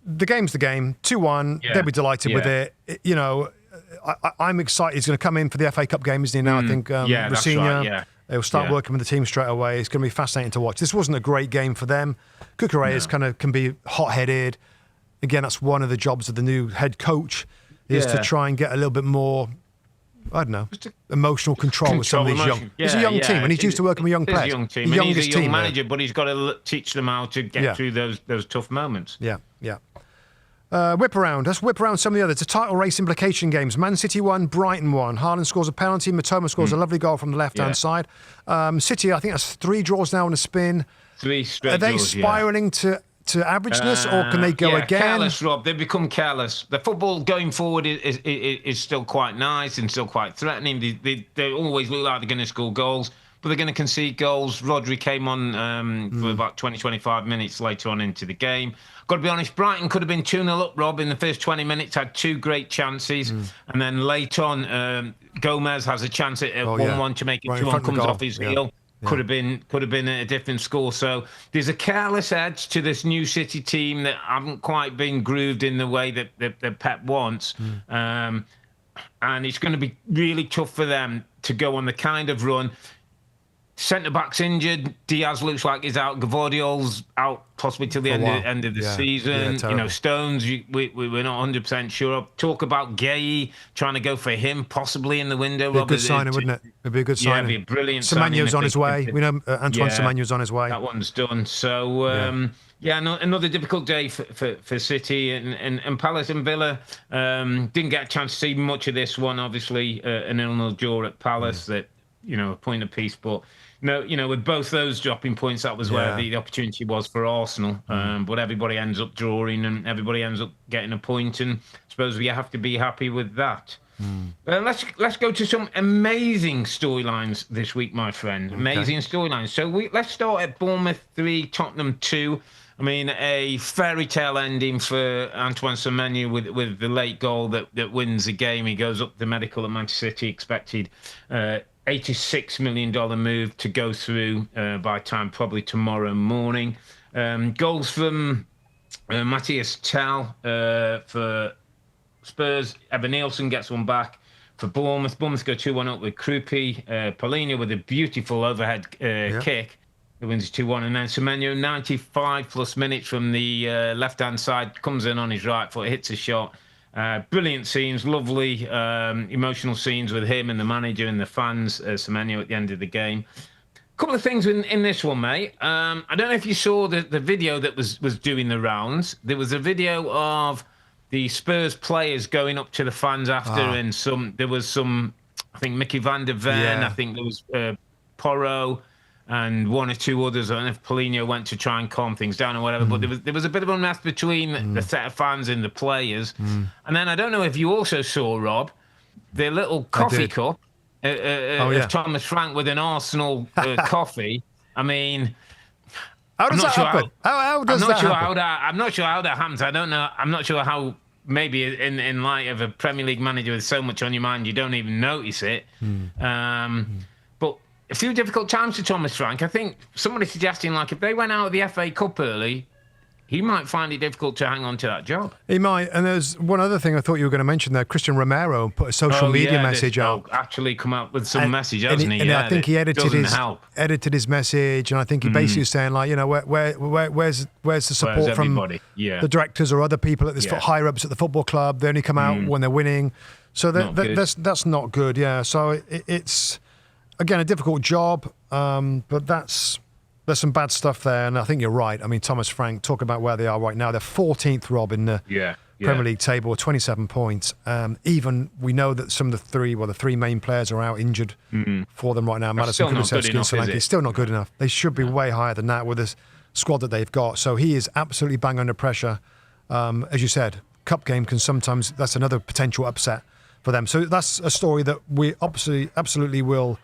the game's the game. 2-1. They'll be delighted with it. I'm excited. He's going to come in for the FA Cup game, isn't he? Now I think Rosenior. That's right, He'll start working with the team straight away. It's going to be fascinating to watch. This wasn't a great game for them. Cucurella can be hot-headed. Again, that's one of the jobs of the new head coach is to try and get a little bit more, I don't know, emotional control with some of these young. It's a young team, and he's used to working with young players. It's a young team. He's a young manager, but he's got to teach them how to get through those tough moments. Yeah. Whip around. Let's whip around some of the others. The title race implication games. Man City won, Brighton won. Haaland scores a penalty. Matoma scores a lovely goal from the left-hand side. City, I think that's 3 draws now in a spin. 3 straight Are they draws, spiralling to averageness, or can they go again? Careless, Rob. They've become careless. The football going forward is still quite nice and still quite threatening. They always look like they're going to score goals, but they're going to concede goals. Rodri came on for about 20, 25 minutes later on into the game. Got to be honest, Brighton could have been 2-0 up, Rob, in the first 20 minutes, had 2 great chances. And then late on, Gomez has a chance at 1-1 to make it 2-1, comes off his heel. Could have been a different score. So there's a careless edge to this new City team that haven't quite been grooved in the way that Pep wants. And it's going to be really tough for them to go on the kind of run. Centre-back's injured. Diaz looks like he's out. Gvardiol's out possibly till the end of the season. Stones, we're not 100% sure. Talk about Gay trying to go for him possibly in the window. It'd be a good signing, wouldn't it? It'd be a good signing. It'd be a brilliant Semenyo's on his way. We know Antoine Semenyo's on his way. That one's done. So, another difficult day for City and Palace and Villa. Didn't get a chance to see much of this one, obviously. An 0-0 draw at Palace that, a point apiece, but with both those dropping points, that was where the opportunity was for Arsenal. But everybody ends up drawing and everybody ends up getting a point, and I suppose we have to be happy with that. Let's go to some amazing storylines this week, my friend. Amazing storylines. So let's start at Bournemouth 3, Tottenham 2. I mean, a fairy tale ending for Antoine Semenyo with the late goal that wins the game. He goes up the medical at Manchester City, expected $86 million move to go through by time probably tomorrow morning. Goals from Matthias Tal for Spurs. Evan Nielsen gets one back for Bournemouth. Bournemouth go 2-1 up with Krupi. Paulina with a beautiful overhead kick. He wins 2-1, and then Semenyo, 95 plus minutes from the left-hand side, comes in on his right foot, hits a shot. Brilliant scenes, lovely emotional scenes with him and the manager and the fans, Semenyo at the end of the game. A couple of things in this one, mate. I don't know if you saw the video that was doing the rounds. There was a video of the Spurs players going up to the fans after, and there was some, I think Mickey van der Ven, I think there was Porro, and one or two others. I don't know if Paulinho went to try and calm things down or whatever, but there was a bit of unrest between the set of fans and the players. And then I don't know if you also saw, Rob, the little coffee cup of Thomas Frank with an Arsenal coffee. I mean, how does that happen? How does that happen? I'm not sure how that happens. I don't know. I'm not sure how. Maybe in light of a Premier League manager with so much on your mind, you don't even notice it. But a few difficult times for Thomas Frank. I think somebody suggesting, like, if they went out of the FA Cup early, he might find it difficult to hang on to that job. He might. And there's one other thing I thought you were going to mention there. Christian Romero put a social media message out. Actually come out with some message, hasn't he? And I think he edited his message, and I think he basically was saying, like, you know, where's the support from the directors or other people at this higher ups at the football club? They only come out when they're winning. So that's not good, yeah. So it's, again, a difficult job, but there's some bad stuff there, and I think you're right. I mean, Thomas Frank, talk about where they are right now. They're 14th, Rob, in the Premier League table with 27 points. Even we know that some of the three main players are out injured for them right now. Madison, Kulusevski and Solanke. It's still not good enough. They should be way higher than that with this squad that they've got. So he is absolutely bang under pressure. As you said, cup game can sometimes, that's another potential upset for them. So that's a story that we absolutely will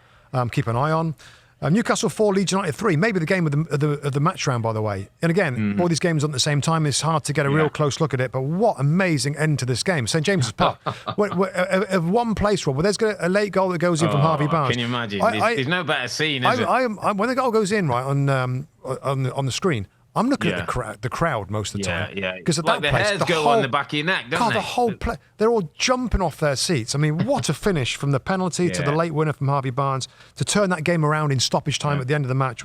keep an eye on. Newcastle 4, Leeds United 3. Maybe the game of the match round, by the way. And again, all these games on at the same time. It's hard to get a real close look at it. But what amazing end to this game. St James's Park. Of one place, Rob, where there's a late goal that goes in from Harvey Barnes. Can you imagine? There's no better scene, is it? When the goal goes in, right, on the screen, I'm looking at the crowd most of the time. Because at that the place, hairs go on the back of your neck, don't they? The whole place, they're all jumping off their seats. I mean, what a finish from the penalty to the late winner from Harvey Barnes. To turn that game around in stoppage time at the end of the match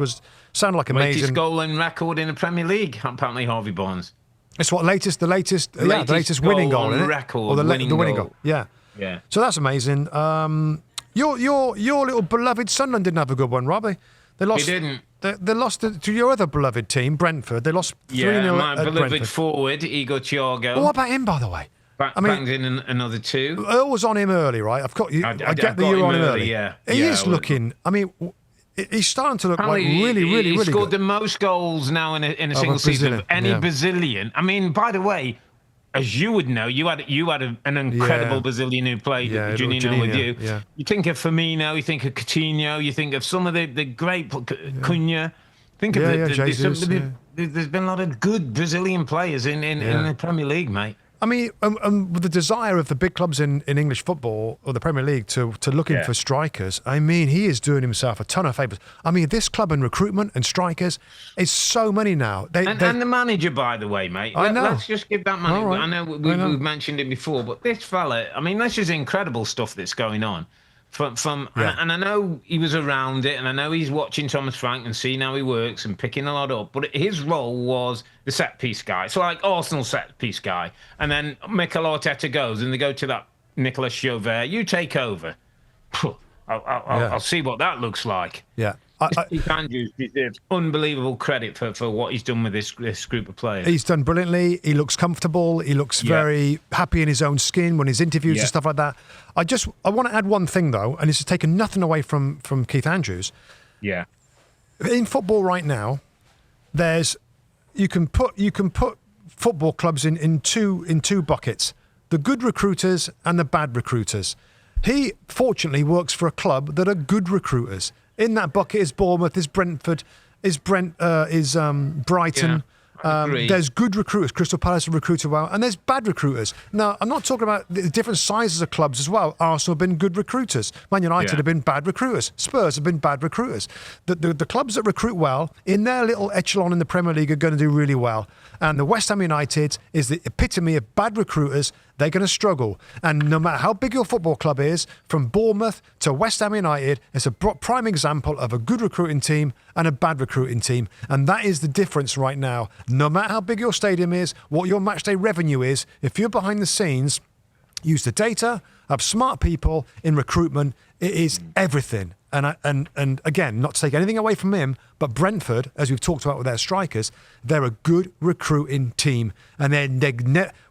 sounded like amazing. Latest goal and record in the Premier League, apparently, Harvey Barnes. It's what, the latest winning goal, isn't it? Record, or the winning goal. Yeah. So that's amazing. Your little beloved Sunderland didn't have a good one, Robbie. They lost. He didn't. They lost to your other beloved team, Brentford. They lost 3-0 my at beloved Brentford. Forward, Igor Thiago. What about him, by the way? Banged in another 2. Earle was on him early, right? I get that you're on him early. He is looking. I mean, he's starting to look like really good. He scored the most goals now in a single season of any Brazilian. I mean, by the way, as you would know, you had an incredible Brazilian who played Juninho with you. Yeah. You think of Firmino, you think of Coutinho, you think of some of the great Cunha. Think of there's been a lot of good Brazilian players in the Premier League, mate. I mean, with the desire of the big clubs in English football or the Premier League to looking for strikers, I mean, he is doing himself a ton of favours. I mean, this club and recruitment and strikers is so many now. And the manager, by the way, mate. I know. Let's just give that man. Right. I know we've mentioned it before, but this fella, I mean, this is incredible stuff that's going on. And I know he was around it, and I know he's watching Thomas Frank and seeing how he works and picking a lot up. But his role was the set piece guy. So like Arsenal set piece guy, and then Mikel Arteta goes and they go to that Nicolas Chauvert. You take over. I'll see what that looks like. Yeah. Steve Andrews deserves unbelievable credit for what he's done with this group of players. He's done brilliantly. He looks comfortable. He looks very happy in his own skin when he's interviews and stuff like that. I want to add one thing though, and this is taking nothing away from Keith Andrews. Yeah. In football right now, you can put football clubs in two buckets: the good recruiters and the bad recruiters. He fortunately works for a club that are good recruiters. In that bucket is Bournemouth, is Brentford, is Brighton. Agreed. There's good recruiters. Crystal Palace have recruited well, and there's bad recruiters. Now, I'm not talking about the different sizes of clubs as well. Arsenal have been good recruiters. Man United have been bad recruiters. Spurs have been bad recruiters. The clubs that recruit well in their little echelon in the Premier League are going to do really well. And the West Ham United is the epitome of bad recruiters. They're going to struggle. And no matter how big your football club is, from Bournemouth to West Ham United, it's a prime example of a good recruiting team and a bad recruiting team. And that is the difference right now. No matter how big your stadium is, what your matchday revenue is, if you're behind the scenes, use the data, have smart people in recruitment. It is everything. And again, not to take anything away from him, but Brentford, as we've talked about with their strikers, they're a good recruiting team. And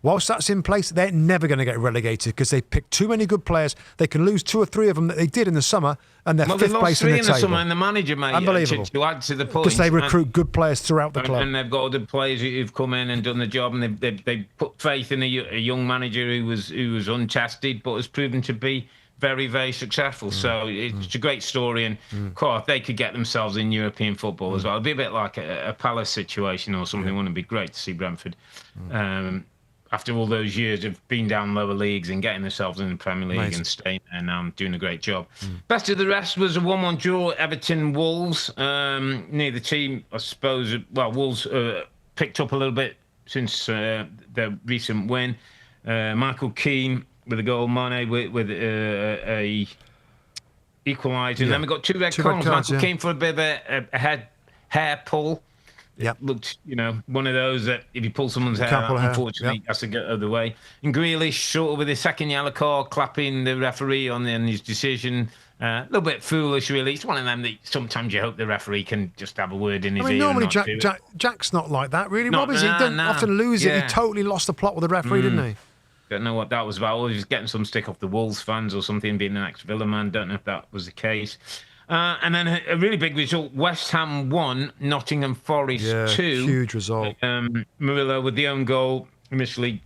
whilst that's in place, they're never going to get relegated because they pick too many good players. They can lose 2 or 3 of them that they did in the summer, and they're fifth place in the table. Summer, and the manager, mate, unbelievable. To add to the point, because they recruit good players throughout the club, and they've got other players who've come in and done the job, and they put faith in a young manager who was untested but has proven to be very, very successful. So it's a great story, and of course, they could get themselves in European football as well. It'd be a bit like a Palace situation or something. Wouldn't it be great to see Brentford after all those years of being down lower leagues and getting themselves in the Premier League and staying there now and doing a great job. Best of the rest was a 1-1 draw, Everton-Wolves. Neither team, I suppose, well, Wolves picked up a little bit since their recent win. Michael Keane with a goal, Mane with a equaliser. And then we got 2 red cards. Michael Keane for a bit of a hair pull. It looked, one of those that if you pull someone's hair out, unfortunately, has to get out of the way. And Grealish, sort of with his second yellow card, clapping the referee on his decision. A little bit foolish, really. It's one of them that sometimes you hope the referee can just have a word in his ear. Normally Jack's not like that, really. Rob, he doesn't often lose it. He totally lost the plot with the referee, didn't he? Don't know what that was about. Or he was getting some stick off the Wolves fans or something, being an ex-Villa man. Don't know if that was the case. And then a really big result. West Ham 1, Nottingham Forest 2. Huge result. Murillo with the own goal initially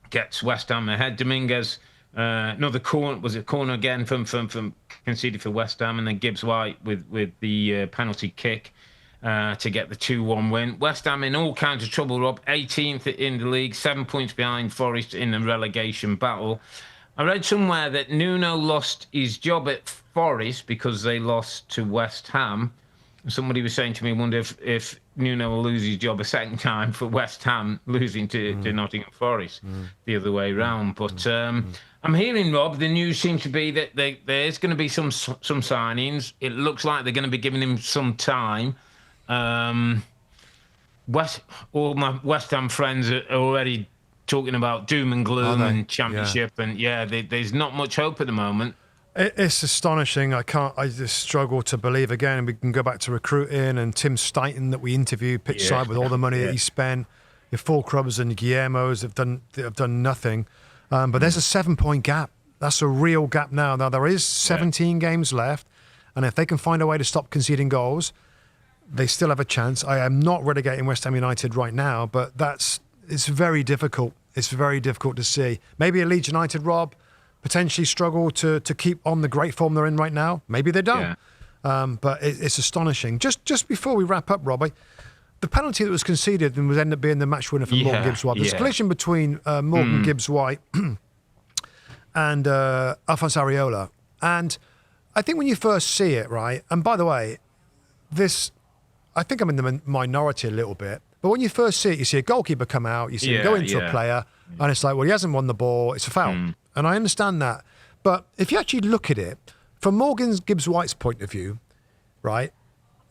gets West Ham ahead. Dominguez, another corner, was a corner again from conceded for West Ham, and then Gibbs White with the penalty kick to get the 2-1 win. West Ham in all kinds of trouble, Rob. 18th in the league, 7 points behind Forest in the relegation battle. I read somewhere that Nuno lost his job at Forest because they lost to West Ham. Somebody was saying to me, I wonder if Nuno will lose his job a second time for West Ham losing to Nottingham Forest the other way round. But I'm hearing, Rob, the news seems to be that there's going to be some signings. It looks like they're going to be giving him some time. All my West Ham friends are already talking about doom and gloom and championship, and there's not much hope at the moment. It's astonishing. I just struggle to believe again. We can go back to recruiting and Tim Steighton that we interviewed pitch side with all the money that he spent. Your Fulcrums and Guillermo's have done nothing. But there's a 7-point gap. That's a real gap now. Now there is 17 games left, and if they can find a way to stop conceding goals, they still have a chance. I am not relegating West Ham United right now, but it's very difficult. It's very difficult to see. Maybe a Leeds United, Rob, potentially struggle to keep on the great form they're in right now. Maybe they don't. But it's astonishing. Just before we wrap up, Robbie, the penalty that was conceded and was ended up being the match winner for Morgan Gibbs-White. There's a collision between Morgan Gibbs-White and Alphonse Areola. And I think when you first see it, right, and by the way, I think I'm in the minority a little bit, but when you first see it, you see a goalkeeper come out, you see him go into a player, and it's like, well, he hasn't won the ball, it's a foul. And I understand that. But if you actually look at it, from Morgan Gibbs-White's point of view, right,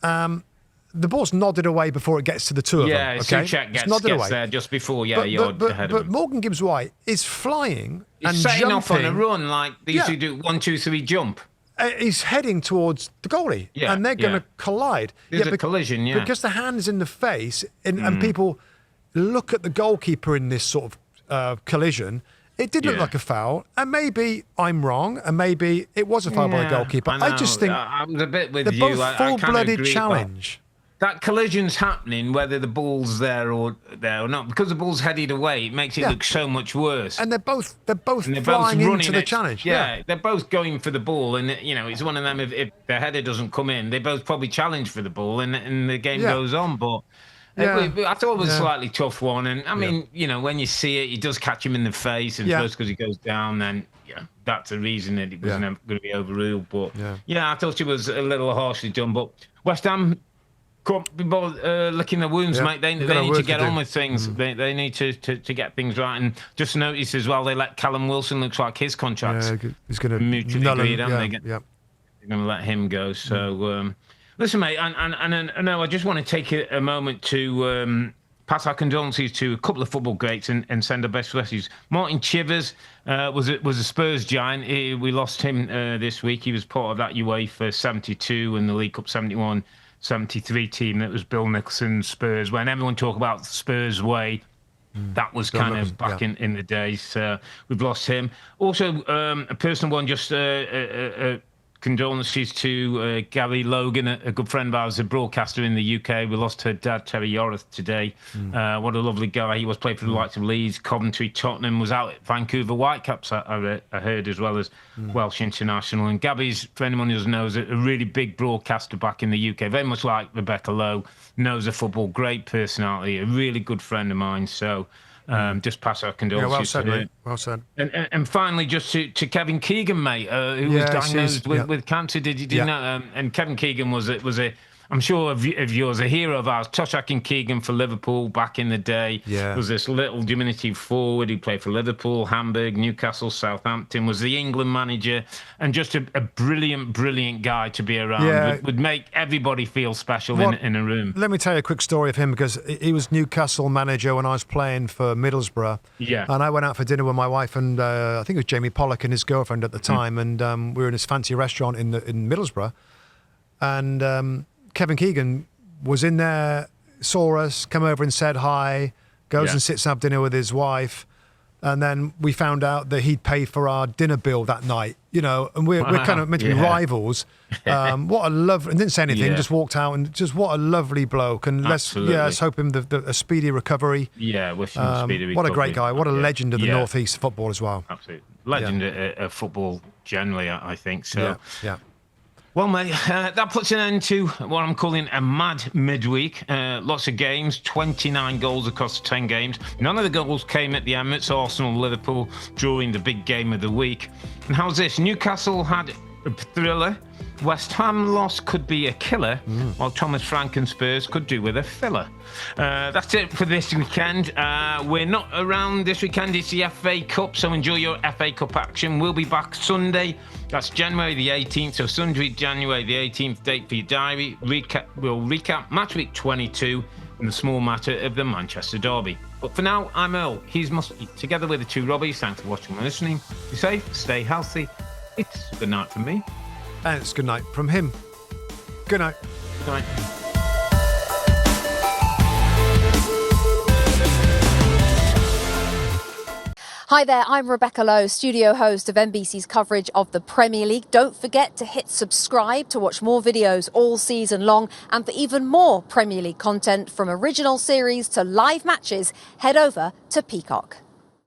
the ball's nodded away before it gets to the two of them. Yeah, Souček gets there just before, you're ahead of him. But Morgan Gibbs-White is flying and setting jumping. Off on a run like they used to do 1, 2, 3 jump. He's heading towards the goalie, and they're going to collide. There's a collision, because the hand's in the face, and people look at the goalkeeper in this sort of collision. It did look like a foul, and maybe I'm wrong, and maybe it was a foul by the goalkeeper. I just think I was a bit with they're both full-blooded challenge. That collision's happening whether the ball's there or not. Because the ball's headed away, it makes it look so much worse. And they're both flying into the challenge. Yeah, they're both going for the ball, and it's one of them. If the header doesn't come in, they both probably challenge for the ball, and the game goes on. But I thought it was a slightly tough one. And I mean, when you see it, he does catch him in the face. And first because he goes down, then that's the reason that he wasn't going to be overruled. But I thought it was a little harshly done. But West Ham can't be licking their wounds, mate. They need to get on with things. They need to get things right. And just notice as well, they let Callum Wilson, looks like his contract's he's going to mutually agreed, haven't they? They're going to let him go. So, listen, mate, and I know I just want to take a moment to pass our condolences to a couple of football greats and send our best wishes. Martin Chivers was a Spurs giant. We lost him this week. He was part of that UEFA 72 and the League Cup 71-73 team that was Bill Nicholson's Spurs. When everyone talk about Spurs way, that was kind of back in the days. So we've lost him. Also, a personal one, just condolences to Gary Logan, a good friend of ours, a broadcaster in the UK. We lost her dad, Terry Yorith, today. What a lovely guy. He was played for the likes of Leeds, Coventry, Tottenham, was out at Vancouver Whitecaps, I heard, as well as Welsh international. And Gabby's, for anyone who doesn't know, is a really big broadcaster back in the UK, very much like Rebecca Lowe, knows the football, great personality, a really good friend of mine. So just pass our condolences to her. Mate. Well said. And finally, just to Kevin Keegan, mate, who was diagnosed with cancer. Did you know? And Kevin Keegan was a I'm sure of yours, a hero of ours. Toshak and Keegan for Liverpool back in the day. Was this little diminutive forward. He played for Liverpool, Hamburg, Newcastle, Southampton. Was the England manager, and just a brilliant guy to be around. Would make everybody feel special in a room. Let me tell you a quick story of him, because he was Newcastle manager when I was playing for Middlesbrough. And I went out for dinner with my wife and I think it was Jamie Pollock and his girlfriend at the time, and we were in this fancy restaurant in Middlesbrough, and Kevin Keegan was in there, saw us, come over and said hi, goes and sits and have dinner with his wife. And then we found out that he'd paid for our dinner bill that night, and we're kind of meant to be rivals. What a love, and didn't say anything, just walked out, and just what a lovely bloke. And let's hope him a speedy recovery. Wish him a speedy recovery. What a great guy. What a legend of the North East football as well. Absolutely. Legend of football generally, I think. So. Yeah. Well, mate, that puts an end to what I'm calling a mad midweek. Lots of games, 29 goals across 10 games. None of the goals came at the Emirates. Arsenal, Liverpool during the big game of the week. And how's this? Newcastle had a thriller. West Ham loss could be a killer, while Thomas Frank and Spurs could do with a filler. That's it for this weekend. We're not around this weekend. It's the FA Cup, so enjoy your FA Cup action. We'll be back Sunday. That's January the 18th. So Sunday, January the 18th, date for your diary. We'll recap Matchweek 22 and the small matter of the Manchester derby. But for now, I'm Earle. He's Musty. Together with the two Robbies. Thanks for watching and listening. Be safe, stay healthy. It's good night from me. And it's good night from him. Good night. Good night. Hi there, I'm Rebecca Lowe, studio host of NBC's coverage of the Premier League. Don't forget to hit subscribe to watch more videos all season long. And for even more Premier League content, from original series to live matches, head over to Peacock.